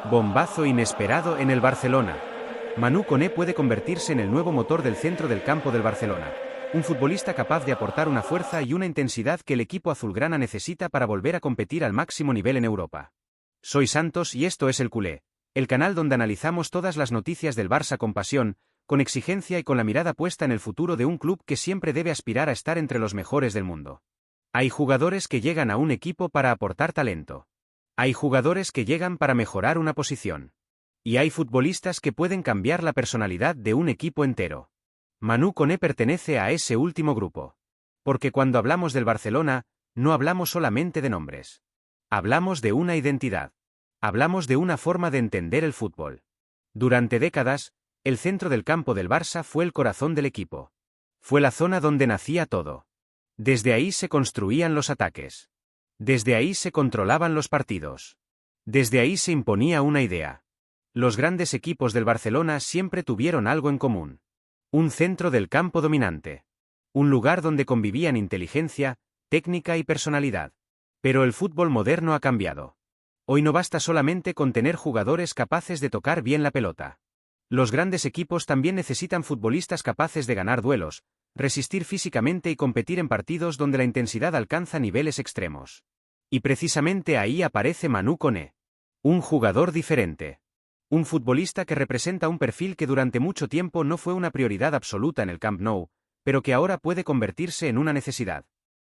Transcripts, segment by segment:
Bombazo inesperado en el Barcelona. Manu Koné puede convertirse en el nuevo motor del centro del campo del Barcelona. Un futbolista capaz de aportar una fuerza y una intensidad que el equipo azulgrana necesita para volver a competir al máximo nivel en Europa. Soy Santos y esto es El Culé, el canal donde analizamos todas las noticias del Barça con pasión, con exigencia y con la mirada puesta en el futuro de un club que siempre debe aspirar a estar entre los mejores del mundo. Hay jugadores que llegan a un equipo para aportar talento. Hay jugadores que llegan para mejorar una posición. Y hay futbolistas que pueden cambiar la personalidad de un equipo entero. Manu Koné pertenece a ese último grupo. Porque cuando hablamos del Barcelona, no hablamos solamente de nombres. Hablamos de una identidad. Hablamos de una forma de entender el fútbol. Durante décadas, el centro del campo del Barça fue el corazón del equipo. Fue la zona donde nacía todo. Desde ahí se construían los ataques. Desde ahí se controlaban los partidos. Desde ahí se imponía una idea. Los grandes equipos del Barcelona siempre tuvieron algo en común. Un centro del campo dominante. Un lugar donde convivían inteligencia, técnica y personalidad. Pero el fútbol moderno ha cambiado. Hoy no basta solamente con tener jugadores capaces de tocar bien la pelota. Los grandes equipos también necesitan futbolistas capaces de ganar duelos, resistir físicamente y competir en partidos donde la intensidad alcanza niveles extremos. Y precisamente ahí aparece Manu Koné. Un jugador diferente. Un futbolista que representa un perfil que durante mucho tiempo no fue una prioridad absoluta en el Camp Nou, pero que ahora puede convertirse en una necesidad.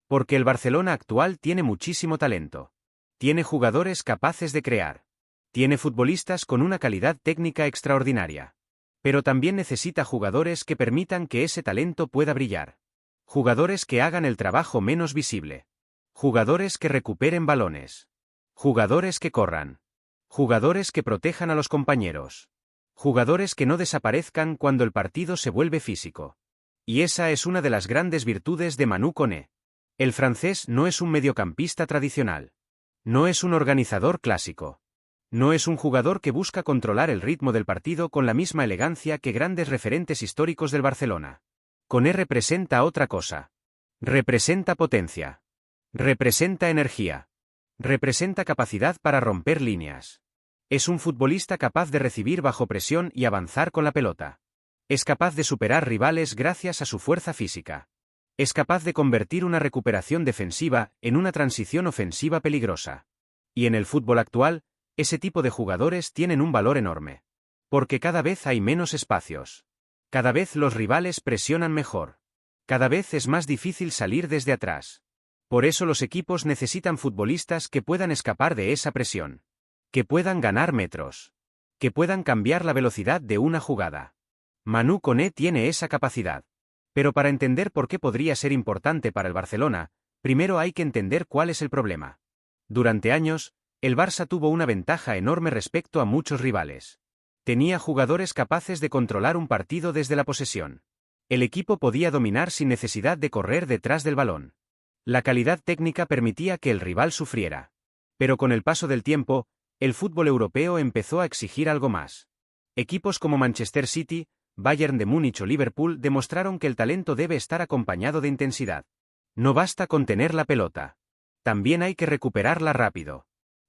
Porque el Barcelona actual tiene muchísimo talento. Tiene jugadores capaces de crear. Tiene futbolistas con una calidad técnica extraordinaria. Pero también necesita jugadores que permitan que ese talento pueda brillar. Jugadores que hagan el trabajo menos visible. Jugadores que recuperen balones. Jugadores que corran. Jugadores que protejan a los compañeros. Jugadores que no desaparezcan cuando el partido se vuelve físico. Y esa es una de las grandes virtudes de Manu Koné. El francés no es un mediocampista tradicional. No es un organizador clásico. No es un jugador que busca controlar el ritmo del partido con la misma elegancia que grandes referentes históricos del Barcelona. Koné representa otra cosa. Representa potencia. Representa energía. Representa capacidad para romper líneas. Es un futbolista capaz de recibir bajo presión y avanzar con la pelota. Es capaz de superar rivales gracias a su fuerza física. Es capaz de convertir una recuperación defensiva en una transición ofensiva peligrosa. Y en el fútbol actual, ese tipo de jugadores tienen un valor enorme. Porque cada vez hay menos espacios. Cada vez los rivales presionan mejor. Cada vez es más difícil salir desde atrás. Por eso los equipos necesitan futbolistas que puedan escapar de esa presión. Que puedan ganar metros. Que puedan cambiar la velocidad de una jugada. Manu Koné tiene esa capacidad. Pero para entender por qué podría ser importante para el Barcelona, primero hay que entender cuál es el problema. Durante años, el Barça tuvo una ventaja enorme respecto a muchos rivales. Tenía jugadores capaces de controlar un partido desde la posesión. El equipo podía dominar sin necesidad de correr detrás del balón. La calidad técnica permitía que el rival sufriera. Pero con el paso del tiempo, el fútbol europeo empezó a exigir algo más. Equipos como Manchester City, Bayern de Múnich o Liverpool demostraron que el talento debe estar acompañado de intensidad. No basta con tener la pelota. También hay que recuperarla rápido.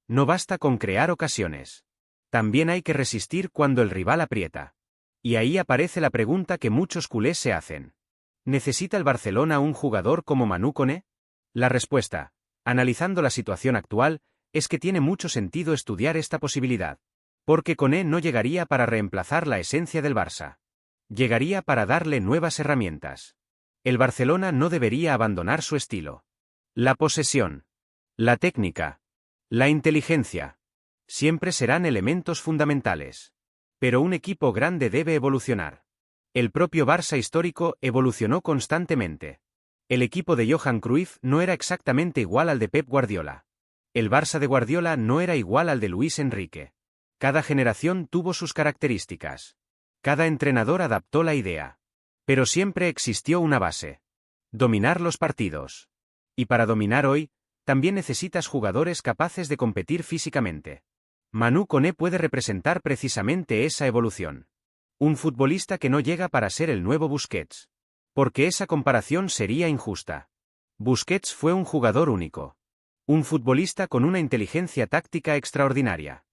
No basta con crear ocasiones. También hay que resistir cuando el rival aprieta. Y ahí aparece la pregunta que muchos culés se hacen. ¿Necesita el Barcelona un jugador como Manu Koné? La respuesta, analizando la situación actual, es que tiene mucho sentido estudiar esta posibilidad. Porque Koné no llegaría para reemplazar la esencia del Barça. Llegaría para darle nuevas herramientas. El Barcelona no debería abandonar su estilo. La posesión. La técnica. La inteligencia. Siempre serán elementos fundamentales. Pero un equipo grande debe evolucionar. El propio Barça histórico evolucionó constantemente. El equipo de Johan Cruyff no era exactamente igual al de Pep Guardiola. El Barça de Guardiola no era igual al de Luis Enrique. Cada generación tuvo sus características. Cada entrenador adaptó la idea. Pero siempre existió una base. Dominar los partidos. Y para dominar hoy, también necesitas jugadores capaces de competir físicamente. Manu Koné puede representar precisamente esa evolución. Un futbolista que no llega para ser el nuevo Busquets. Porque esa comparación sería injusta. Busquets fue un jugador único. Un futbolista con una inteligencia táctica extraordinaria.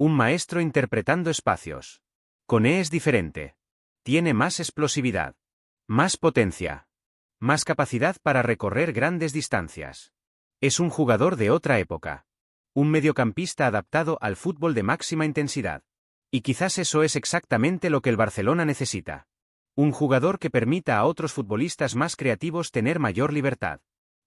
Un maestro interpretando espacios. Koné es diferente. Tiene más explosividad. Más potencia. Más capacidad para recorrer grandes distancias. Es un jugador de otra época. Un mediocampista adaptado al fútbol de máxima intensidad. Y quizás eso es exactamente lo que el Barcelona necesita. Un jugador que permita a otros futbolistas más creativos tener mayor libertad.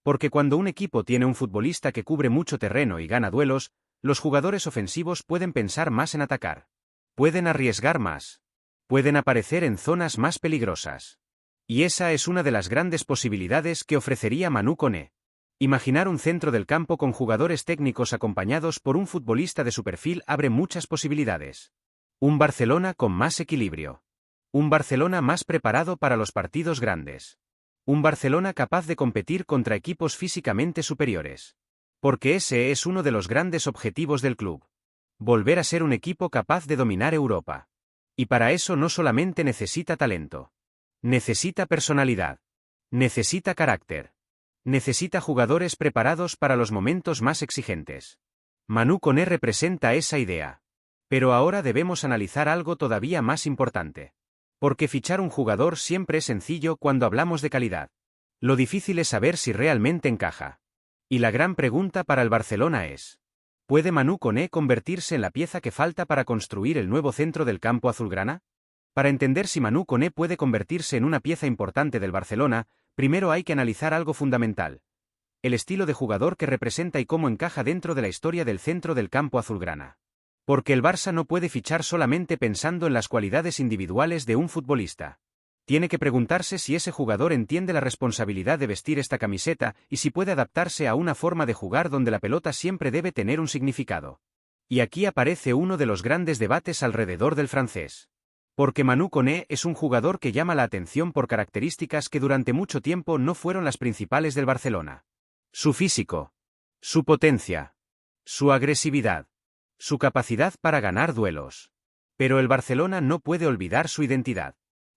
Porque cuando un equipo tiene un futbolista que cubre mucho terreno y gana duelos, los jugadores ofensivos pueden pensar más en atacar. Pueden arriesgar más. Pueden aparecer en zonas más peligrosas. Y esa es una de las grandes posibilidades que ofrecería Manu Koné. Imaginar un centro del campo con jugadores técnicos acompañados por un futbolista de su perfil abre muchas posibilidades. Un Barcelona con más equilibrio. Un Barcelona más preparado para los partidos grandes. Un Barcelona capaz de competir contra equipos físicamente superiores. Porque ese es uno de los grandes objetivos del club. Volver a ser un equipo capaz de dominar Europa. Y para eso no solamente necesita talento. Necesita personalidad. Necesita carácter. Necesita jugadores preparados para los momentos más exigentes. Manu Koné representa esa idea. Pero ahora debemos analizar algo todavía más importante. Porque fichar un jugador siempre es sencillo cuando hablamos de calidad. Lo difícil es saber si realmente encaja. Y la gran pregunta para el Barcelona es: ¿puede Manu Koné convertirse en la pieza que falta para construir el nuevo centro del campo azulgrana? Para entender si Manu Koné puede convertirse en una pieza importante del Barcelona, primero hay que analizar algo fundamental: el estilo de jugador que representa y cómo encaja dentro de la historia del centro del campo azulgrana. Porque el Barça no puede fichar solamente pensando en las cualidades individuales de un futbolista. Tiene que preguntarse si ese jugador entiende la responsabilidad de vestir esta camiseta y si puede adaptarse a una forma de jugar donde la pelota siempre debe tener un significado. Y aquí aparece uno de los grandes debates alrededor del francés. Porque Manu Koné es un jugador que llama la atención por características que durante mucho tiempo no fueron las principales del Barcelona. Su físico. Su potencia. Su agresividad. Su capacidad para ganar duelos. Pero el Barcelona no puede olvidar su identidad.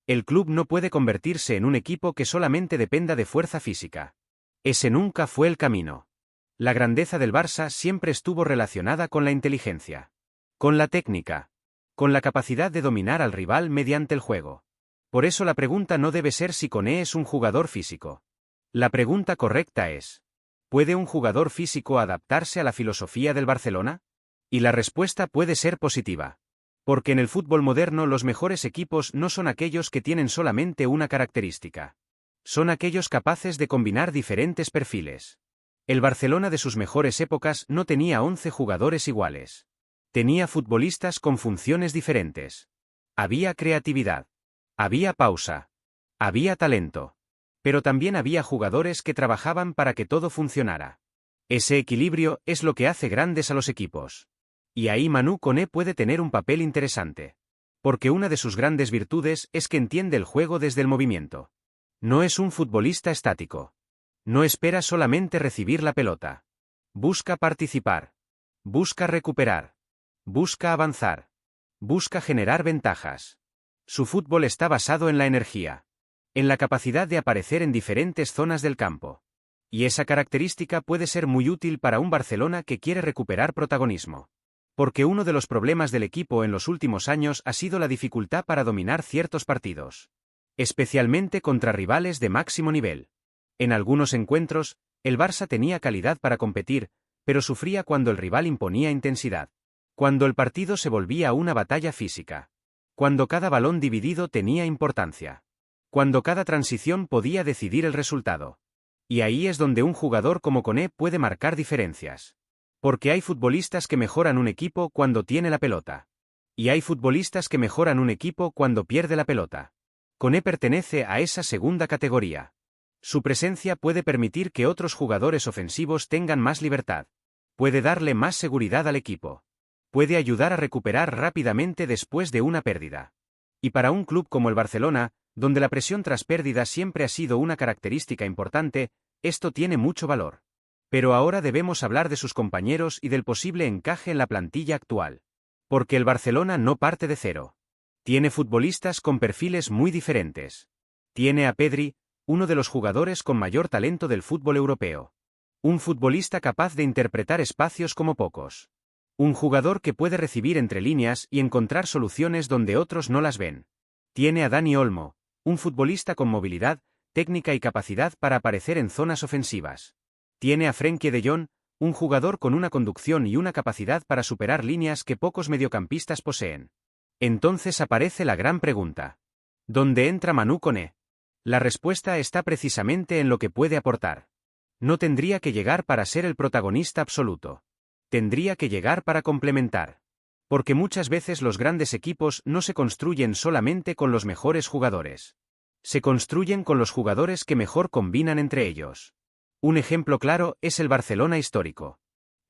El club no puede convertirse en un equipo que solamente dependa de fuerza física. Ese nunca fue el camino. La grandeza del Barça siempre estuvo relacionada con la inteligencia. Con la técnica. Con la capacidad de dominar al rival mediante el juego. Por eso la pregunta no debe ser si Koné es un jugador físico. La pregunta correcta es: ¿puede un jugador físico adaptarse a la filosofía del Barcelona? Y la respuesta puede ser positiva. Porque en el fútbol moderno los mejores equipos no son aquellos que tienen solamente una característica. Son aquellos capaces de combinar diferentes perfiles. El Barcelona de sus mejores épocas no tenía 11 jugadores iguales. Tenía futbolistas con funciones diferentes. Había creatividad. Había pausa. Había talento. Pero también había jugadores que trabajaban para que todo funcionara. Ese equilibrio es lo que hace grandes a los equipos. Y ahí Manu Koné puede tener un papel interesante. Porque una de sus grandes virtudes es que entiende el juego desde el movimiento. No es un futbolista estático. No espera solamente recibir la pelota. Busca participar. Busca recuperar. Busca avanzar. Busca generar ventajas. Su fútbol está basado en la energía. En la capacidad de aparecer en diferentes zonas del campo. Y esa característica puede ser muy útil para un Barcelona que quiere recuperar protagonismo. Porque uno de los problemas del equipo en los últimos años ha sido la dificultad para dominar ciertos partidos. Especialmente contra rivales de máximo nivel. En algunos encuentros, el Barça tenía calidad para competir, pero sufría cuando el rival imponía intensidad. Cuando el partido se volvía una batalla física. Cuando cada balón dividido tenía importancia. Cuando cada transición podía decidir el resultado. Y ahí es donde un jugador como Koné puede marcar diferencias. Porque hay futbolistas que mejoran un equipo cuando tiene la pelota. Y hay futbolistas que mejoran un equipo cuando pierde la pelota. Koné pertenece a esa segunda categoría. Su presencia puede permitir que otros jugadores ofensivos tengan más libertad. Puede darle más seguridad al equipo. Puede ayudar a recuperar rápidamente después de una pérdida. Y para un club como el Barcelona, donde la presión tras pérdida siempre ha sido una característica importante, esto tiene mucho valor. Pero ahora debemos hablar de sus compañeros y del posible encaje en la plantilla actual. Porque el Barcelona no parte de cero. Tiene futbolistas con perfiles muy diferentes. Tiene a Pedri, uno de los jugadores con mayor talento del fútbol europeo. Un futbolista capaz de interpretar espacios como pocos. Un jugador que puede recibir entre líneas y encontrar soluciones donde otros no las ven. Tiene a Dani Olmo, un futbolista con movilidad, técnica y capacidad para aparecer en zonas ofensivas. Tiene a Frenkie de Jong, un jugador con una conducción y una capacidad para superar líneas que pocos mediocampistas poseen. Entonces aparece la gran pregunta. ¿Dónde entra Manu Koné? La respuesta está precisamente en lo que puede aportar. No tendría que llegar para ser el protagonista absoluto. Tendría que llegar para complementar. Porque muchas veces los grandes equipos no se construyen solamente con los mejores jugadores. Se construyen con los jugadores que mejor combinan entre ellos. Un ejemplo claro es el Barcelona histórico.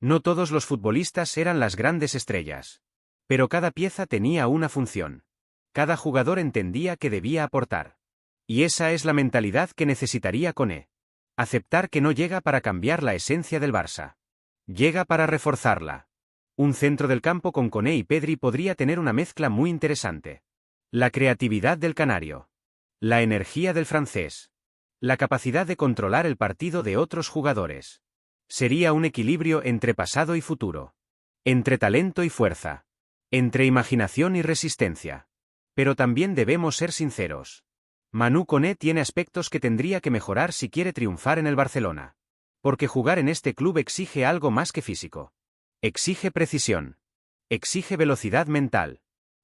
No todos los futbolistas eran las grandes estrellas. Pero cada pieza tenía una función. Cada jugador entendía que debía aportar. Y esa es la mentalidad que necesitaría Koné. Aceptar que no llega para cambiar la esencia del Barça. Llega para reforzarla. Un centro del campo con Koné y Pedri podría tener una mezcla muy interesante. La creatividad del canario. La energía del francés. La capacidad de controlar el partido de otros jugadores. Sería un equilibrio entre pasado y futuro. Entre talento y fuerza. Entre imaginación y resistencia. Pero también debemos ser sinceros. Manu Koné tiene aspectos que tendría que mejorar si quiere triunfar en el Barcelona. Porque jugar en este club exige algo más que físico. Exige precisión. Exige velocidad mental.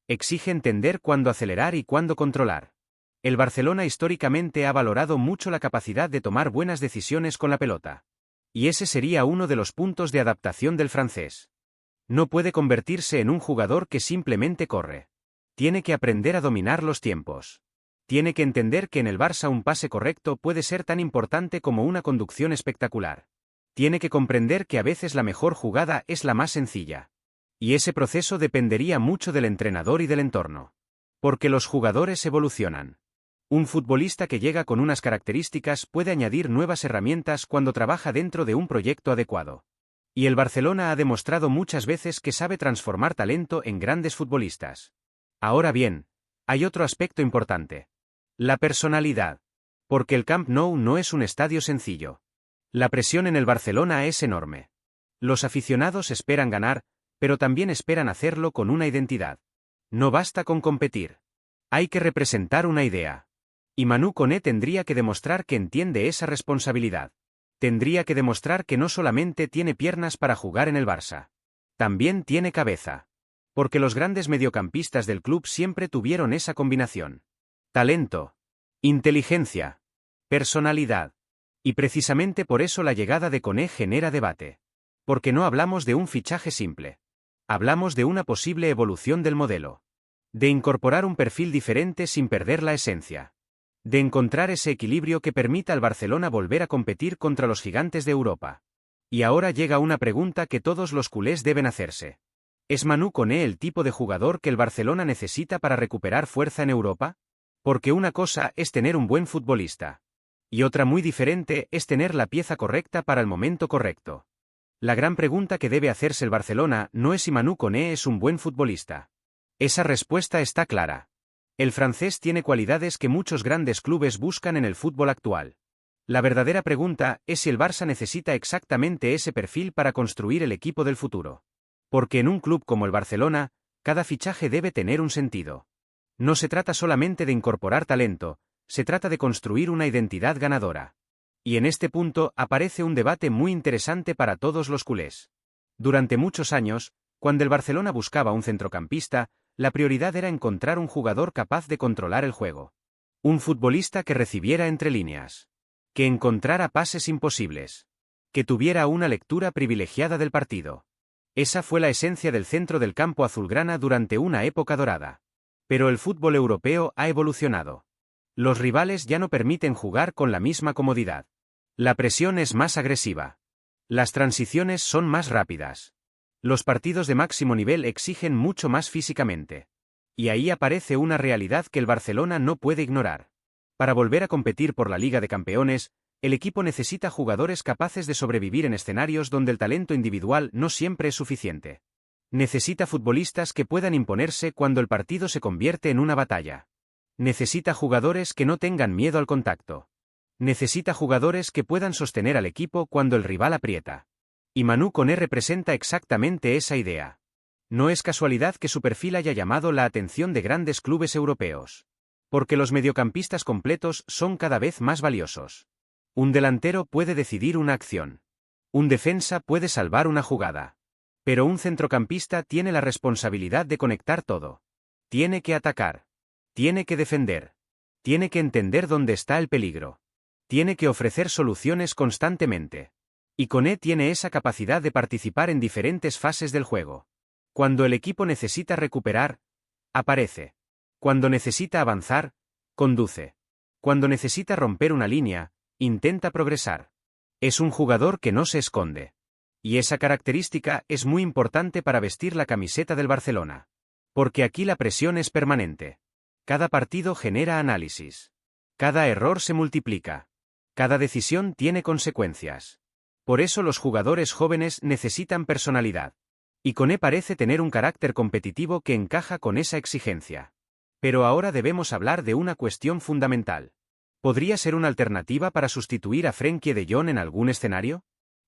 Exige entender cuándo acelerar y cuándo controlar. El Barcelona históricamente ha valorado mucho la capacidad de tomar buenas decisiones con la pelota. Y ese sería uno de los puntos de adaptación del francés. No puede convertirse en un jugador que simplemente corre. Tiene que aprender a dominar los tiempos. Tiene que entender que en el Barça un pase correcto puede ser tan importante como una conducción espectacular. Tiene que comprender que a veces la mejor jugada es la más sencilla. Y ese proceso dependería mucho del entrenador y del entorno. Porque los jugadores evolucionan. Un futbolista que llega con unas características puede añadir nuevas herramientas cuando trabaja dentro de un proyecto adecuado. Y el Barcelona ha demostrado muchas veces que sabe transformar talento en grandes futbolistas. Ahora bien, hay otro aspecto importante. La personalidad. Porque el Camp Nou no es un estadio sencillo. La presión en el Barcelona es enorme. Los aficionados esperan ganar, pero también esperan hacerlo con una identidad. No basta con competir. Hay que representar una idea. Y Manu Koné tendría que demostrar que entiende esa responsabilidad. Tendría que demostrar que no solamente tiene piernas para jugar en el Barça. También tiene cabeza. Porque los grandes mediocampistas del club siempre tuvieron esa combinación. Talento. Inteligencia. Personalidad. Y precisamente por eso la llegada de Koné genera debate. Porque no hablamos de un fichaje simple. Hablamos de una posible evolución del modelo. De incorporar un perfil diferente sin perder la esencia. De encontrar ese equilibrio que permita al Barcelona volver a competir contra los gigantes de Europa. Y ahora llega una pregunta que todos los culés deben hacerse. ¿Es Manu Koné el tipo de jugador que el Barcelona necesita para recuperar fuerza en Europa? Porque una cosa es tener un buen futbolista. Y otra muy diferente es tener la pieza correcta para el momento correcto. La gran pregunta que debe hacerse el Barcelona no es si Manu Koné es un buen futbolista. Esa respuesta está clara. El francés tiene cualidades que muchos grandes clubes buscan en el fútbol actual. La verdadera pregunta es si el Barça necesita exactamente ese perfil para construir el equipo del futuro. Porque en un club como el Barcelona, cada fichaje debe tener un sentido. No se trata solamente de incorporar talento, se trata de construir una identidad ganadora. Y en este punto aparece un debate muy interesante para todos los culés. Durante muchos años, cuando el Barcelona buscaba un centrocampista, la prioridad era encontrar un jugador capaz de controlar el juego. Un futbolista que recibiera entre líneas. Que encontrara pases imposibles. Que tuviera una lectura privilegiada del partido. Esa fue la esencia del centro del campo azulgrana durante una época dorada. Pero el fútbol europeo ha evolucionado. Los rivales ya no permiten jugar con la misma comodidad. La presión es más agresiva. Las transiciones son más rápidas. Los partidos de máximo nivel exigen mucho más físicamente. Y ahí aparece una realidad que el Barcelona no puede ignorar. Para volver a competir por la Liga de Campeones, el equipo necesita jugadores capaces de sobrevivir en escenarios donde el talento individual no siempre es suficiente. Necesita futbolistas que puedan imponerse cuando el partido se convierte en una batalla. Necesita jugadores que no tengan miedo al contacto. Necesita jugadores que puedan sostener al equipo cuando el rival aprieta. Y Manu Koné representa exactamente esa idea. No es casualidad que su perfil haya llamado la atención de grandes clubes europeos. Porque los mediocampistas completos son cada vez más valiosos. Un delantero puede decidir una acción. Un defensa puede salvar una jugada. Pero un centrocampista tiene la responsabilidad de conectar todo. Tiene que atacar. Tiene que defender. Tiene que entender dónde está el peligro. Tiene que ofrecer soluciones constantemente. Y Koné tiene esa capacidad de participar en diferentes fases del juego. Cuando el equipo necesita recuperar, aparece. Cuando necesita avanzar, conduce. Cuando necesita romper una línea, intenta progresar. Es un jugador que no se esconde. Y esa característica es muy importante para vestir la camiseta del Barcelona. Porque aquí la presión es permanente. Cada partido genera análisis. Cada error se multiplica. Cada decisión tiene consecuencias. Por eso los jugadores jóvenes necesitan personalidad. Y Koné parece tener un carácter competitivo que encaja con esa exigencia. Pero ahora debemos hablar de una cuestión fundamental. ¿Podría ser una alternativa para sustituir a Frenkie de Jong en algún escenario?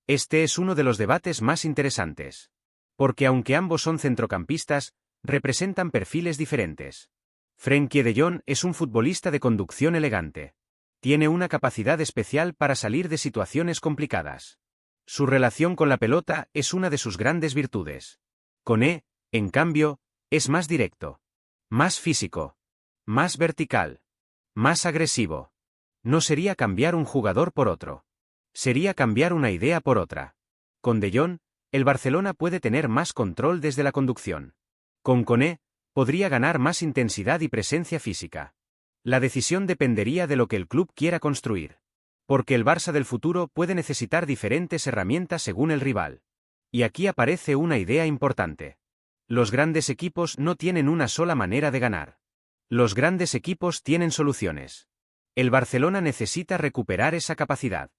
Este es uno de los debates más interesantes. Porque aunque ambos son centrocampistas, representan perfiles diferentes. Frenkie de Jong es un futbolista de conducción elegante. Tiene una capacidad especial para salir de situaciones complicadas. Su relación con la pelota es una de sus grandes virtudes. Koné, en cambio, es más directo. Más físico. Más vertical. Más agresivo. No sería cambiar un jugador por otro. Sería cambiar una idea por otra. Con De Jong, el Barcelona puede tener más control desde la conducción. Con Koné, podría ganar más intensidad y presencia física. La decisión dependería de lo que el club quiera construir. Porque el Barça del futuro puede necesitar diferentes herramientas según el rival. Y aquí aparece una idea importante. Los grandes equipos no tienen una sola manera de ganar. Los grandes equipos tienen soluciones. El Barcelona necesita recuperar esa capacidad.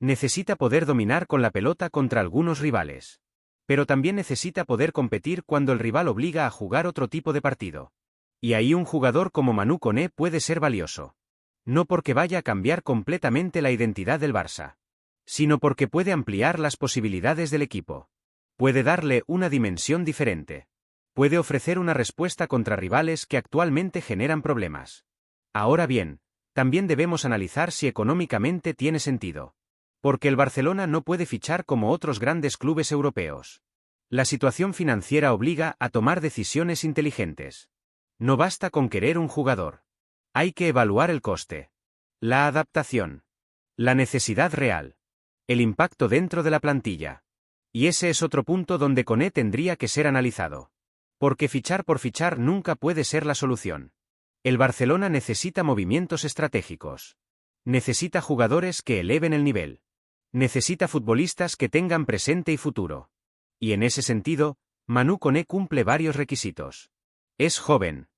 Necesita poder dominar con la pelota contra algunos rivales. Pero también necesita poder competir cuando el rival obliga a jugar otro tipo de partido. Y ahí un jugador como Manu Koné puede ser valioso. No porque vaya a cambiar completamente la identidad del Barça, sino porque puede ampliar las posibilidades del equipo. Puede darle una dimensión diferente. Puede ofrecer una respuesta contra rivales que actualmente generan problemas. Ahora bien, también debemos analizar si económicamente tiene sentido. Porque el Barcelona no puede fichar como otros grandes clubes europeos. La situación financiera obliga a tomar decisiones inteligentes. No basta con querer un jugador. Hay que evaluar el coste. La adaptación. La necesidad real. El impacto dentro de la plantilla. Y ese es otro punto donde Koné tendría que ser analizado. Porque fichar por fichar nunca puede ser la solución. El Barcelona necesita movimientos estratégicos. Necesita jugadores que eleven el nivel. Necesita futbolistas que tengan presente y futuro. Y en ese sentido, Manu Koné cumple varios requisitos. Es joven.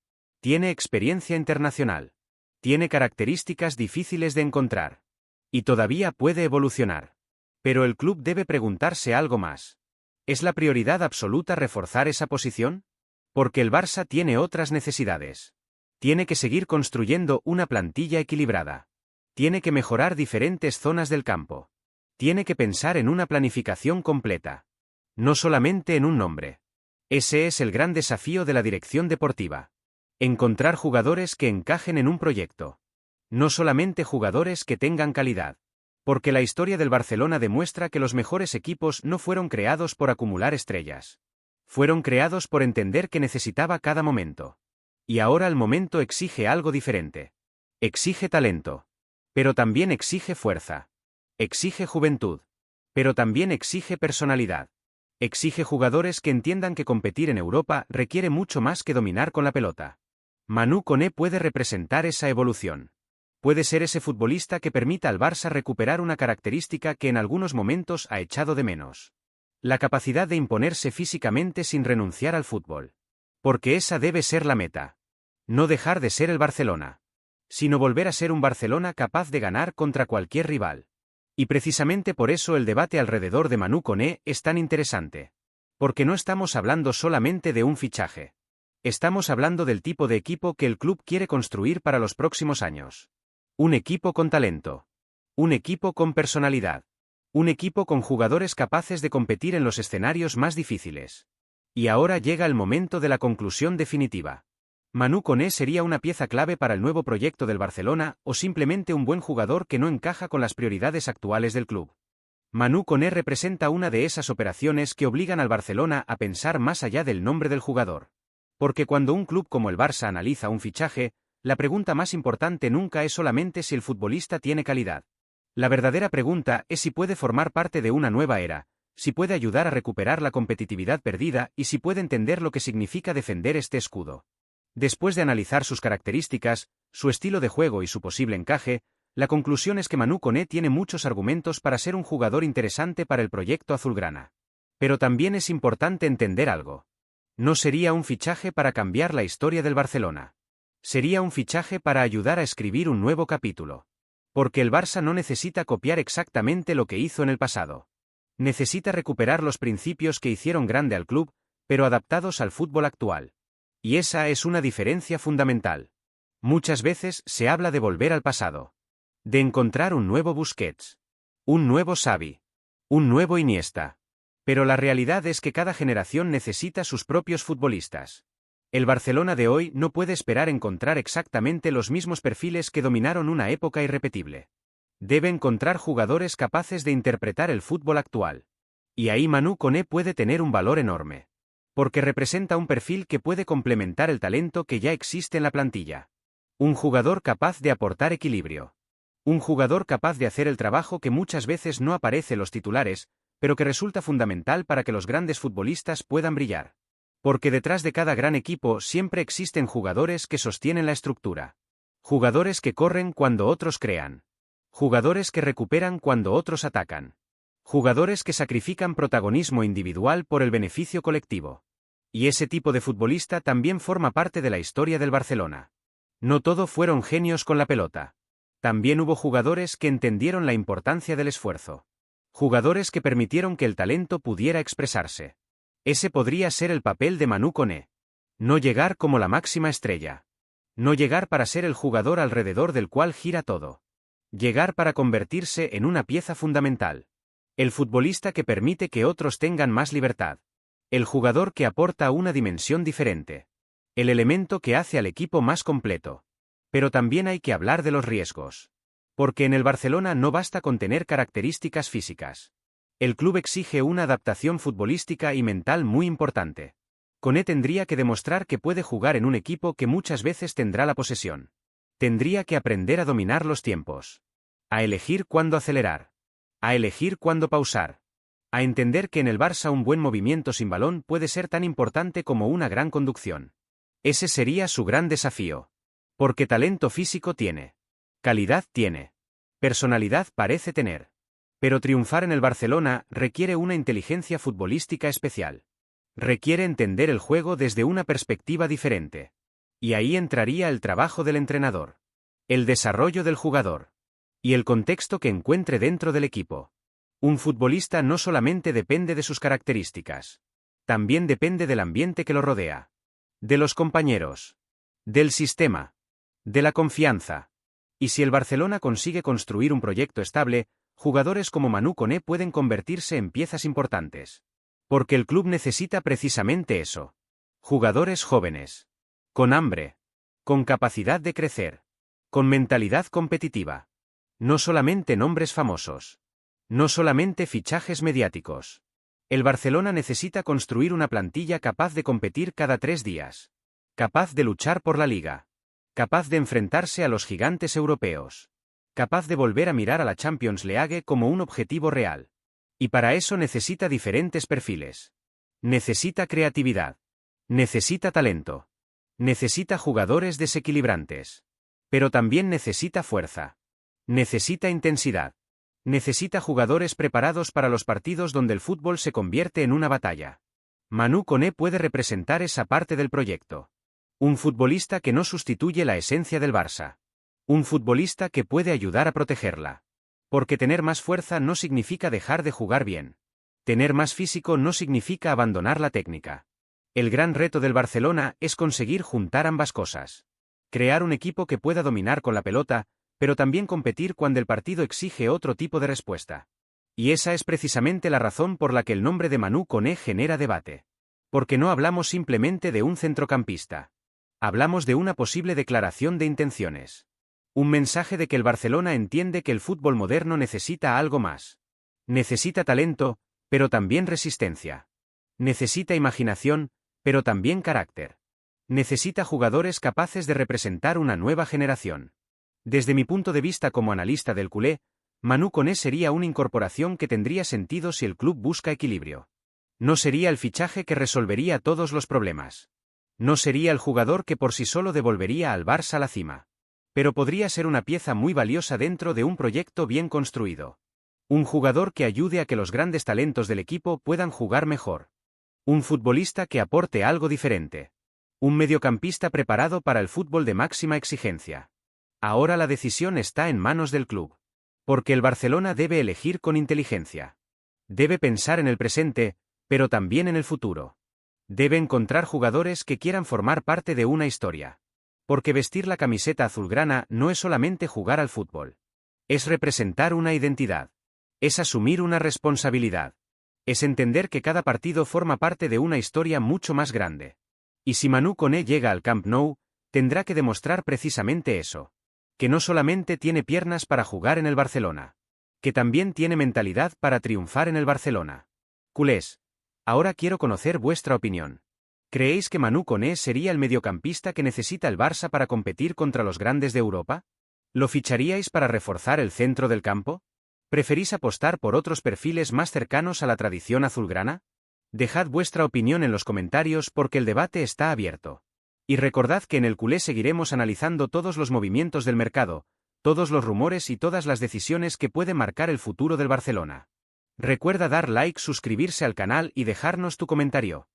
Tiene experiencia internacional. Tiene características difíciles de encontrar. Y todavía puede evolucionar. Pero el club debe preguntarse algo más. ¿Es la prioridad absoluta reforzar esa posición? Porque el Barça tiene otras necesidades. Tiene que seguir construyendo una plantilla equilibrada. Tiene que mejorar diferentes zonas del campo. Tiene que pensar en una planificación completa. No solamente en un nombre. Ese es el gran desafío de la dirección deportiva. Encontrar jugadores que encajen en un proyecto. No solamente jugadores que tengan calidad. Porque la historia del Barcelona demuestra que los mejores equipos no fueron creados por acumular estrellas. Fueron creados por entender que necesitaba cada momento. Y ahora el momento exige algo diferente. Exige talento. Pero también exige fuerza. Exige juventud. Pero también exige personalidad. Exige jugadores que entiendan que competir en Europa requiere mucho más que dominar con la pelota. Manu Koné puede representar esa evolución. Puede ser ese futbolista que permita al Barça recuperar una característica que en algunos momentos ha echado de menos. La capacidad de imponerse físicamente sin renunciar al fútbol. Porque esa debe ser la meta. No dejar de ser el Barcelona. Sino volver a ser un Barcelona capaz de ganar contra cualquier rival. Y precisamente por eso el debate alrededor de Manu Koné es tan interesante. Porque no estamos hablando solamente de un fichaje. Estamos hablando del tipo de equipo que el club quiere construir para los próximos años. Un equipo con talento. Un equipo con personalidad. Un equipo con jugadores capaces de competir en los escenarios más difíciles. Y ahora llega el momento de la conclusión definitiva. ¿Manu Koné sería una pieza clave para el nuevo proyecto del Barcelona o simplemente un buen jugador que no encaja con las prioridades actuales del club? Manu Koné representa una de esas operaciones que obligan al Barcelona a pensar más allá del nombre del jugador. Porque cuando un club como el Barça analiza un fichaje, la pregunta más importante nunca es solamente si el futbolista tiene calidad. La verdadera pregunta es si puede formar parte de una nueva era, si puede ayudar a recuperar la competitividad perdida y si puede entender lo que significa defender este escudo. Después de analizar sus características, su estilo de juego y su posible encaje, la conclusión es que Manu Koné tiene muchos argumentos para ser un jugador interesante para el proyecto azulgrana. Pero también es importante entender algo. No sería un fichaje para cambiar la historia del Barcelona. Sería un fichaje para ayudar a escribir un nuevo capítulo. Porque el Barça no necesita copiar exactamente lo que hizo en el pasado. Necesita recuperar los principios que hicieron grande al club, pero adaptados al fútbol actual. Y esa es una diferencia fundamental. Muchas veces se habla de volver al pasado. De encontrar un nuevo Busquets. Un nuevo Xavi. Un nuevo Iniesta. Pero la realidad es que cada generación necesita sus propios futbolistas. El Barcelona de hoy no puede esperar encontrar exactamente los mismos perfiles que dominaron una época irrepetible. Debe encontrar jugadores capaces de interpretar el fútbol actual. Y ahí Manu Koné puede tener un valor enorme. Porque representa un perfil que puede complementar el talento que ya existe en la plantilla. Un jugador capaz de aportar equilibrio. Un jugador capaz de hacer el trabajo que muchas veces no aparece en los titulares, pero que resulta fundamental para que los grandes futbolistas puedan brillar. Porque detrás de cada gran equipo siempre existen jugadores que sostienen la estructura. Jugadores que corren cuando otros crean. Jugadores que recuperan cuando otros atacan. Jugadores que sacrifican protagonismo individual por el beneficio colectivo. Y ese tipo de futbolista también forma parte de la historia del Barcelona. No todo fueron genios con la pelota. También hubo jugadores que entendieron la importancia del esfuerzo. Jugadores que permitieron que el talento pudiera expresarse. Ese podría ser el papel de Manu Koné. No llegar como la máxima estrella. No llegar para ser el jugador alrededor del cual gira todo. Llegar para convertirse en una pieza fundamental. El futbolista que permite que otros tengan más libertad. El jugador que aporta una dimensión diferente. El elemento que hace al equipo más completo. Pero también hay que hablar de los riesgos. Porque en el Barcelona no basta con tener características físicas. El club exige una adaptación futbolística y mental muy importante. Koné tendría que demostrar que puede jugar en un equipo que muchas veces tendrá la posesión. Tendría que aprender a dominar los tiempos. A elegir cuándo acelerar. A elegir cuándo pausar. A entender que en el Barça un buen movimiento sin balón puede ser tan importante como una gran conducción. Ese sería su gran desafío. Porque talento físico tiene. Calidad tiene. Personalidad parece tener. Pero triunfar en el Barcelona requiere una inteligencia futbolística especial. Requiere entender el juego desde una perspectiva diferente. Y ahí entraría el trabajo del entrenador. El desarrollo del jugador. Y el contexto que encuentre dentro del equipo. Un futbolista no solamente depende de sus características. También depende del ambiente que lo rodea. De los compañeros. Del sistema. De la confianza. Y si el Barcelona consigue construir un proyecto estable, jugadores como Manu Koné pueden convertirse en piezas importantes. Porque el club necesita precisamente eso. Jugadores jóvenes. Con hambre. Con capacidad de crecer. Con mentalidad competitiva. No solamente nombres famosos. No solamente fichajes mediáticos. El Barcelona necesita construir una plantilla capaz de competir cada 3 días. Capaz de luchar por la liga. Capaz de enfrentarse a los gigantes europeos. Capaz de volver a mirar a la Champions League como un objetivo real. Y para eso necesita diferentes perfiles. Necesita creatividad. Necesita talento. Necesita jugadores desequilibrantes. Pero también necesita fuerza. Necesita intensidad. Necesita jugadores preparados para los partidos donde el fútbol se convierte en una batalla. Manu Koné puede representar esa parte del proyecto. Un futbolista que no sustituye la esencia del Barça. Un futbolista que puede ayudar a protegerla. Porque tener más fuerza no significa dejar de jugar bien. Tener más físico no significa abandonar la técnica. El gran reto del Barcelona es conseguir juntar ambas cosas. Crear un equipo que pueda dominar con la pelota, pero también competir cuando el partido exige otro tipo de respuesta. Y esa es precisamente la razón por la que el nombre de Manu Koné genera debate. Porque no hablamos simplemente de un centrocampista. Hablamos de una posible declaración de intenciones. Un mensaje de que el Barcelona entiende que el fútbol moderno necesita algo más. Necesita talento, pero también resistencia. Necesita imaginación, pero también carácter. Necesita jugadores capaces de representar una nueva generación. Desde mi punto de vista como analista del culé, Manu Koné sería una incorporación que tendría sentido si el club busca equilibrio. No sería el fichaje que resolvería todos los problemas. No sería el jugador que por sí solo devolvería al Barça la cima. Pero podría ser una pieza muy valiosa dentro de un proyecto bien construido. Un jugador que ayude a que los grandes talentos del equipo puedan jugar mejor. Un futbolista que aporte algo diferente. Un mediocampista preparado para el fútbol de máxima exigencia. Ahora la decisión está en manos del club. Porque el Barcelona debe elegir con inteligencia. Debe pensar en el presente, pero también en el futuro. Debe encontrar jugadores que quieran formar parte de una historia. Porque vestir la camiseta azulgrana no es solamente jugar al fútbol. Es representar una identidad. Es asumir una responsabilidad. Es entender que cada partido forma parte de una historia mucho más grande. Y si Manu Koné llega al Camp Nou, tendrá que demostrar precisamente eso. Que no solamente tiene piernas para jugar en el Barcelona. Que también tiene mentalidad para triunfar en el Barcelona. Culés, ahora quiero conocer vuestra opinión. ¿Creéis que Manu Koné sería el mediocampista que necesita el Barça para competir contra los grandes de Europa? ¿Lo ficharíais para reforzar el centro del campo? ¿Preferís apostar por otros perfiles más cercanos a la tradición azulgrana? Dejad vuestra opinión en los comentarios porque el debate está abierto. Y recordad que en el culé seguiremos analizando todos los movimientos del mercado, todos los rumores y todas las decisiones que pueden marcar el futuro del Barcelona. Recuerda dar like, suscribirse al canal y dejarnos tu comentario.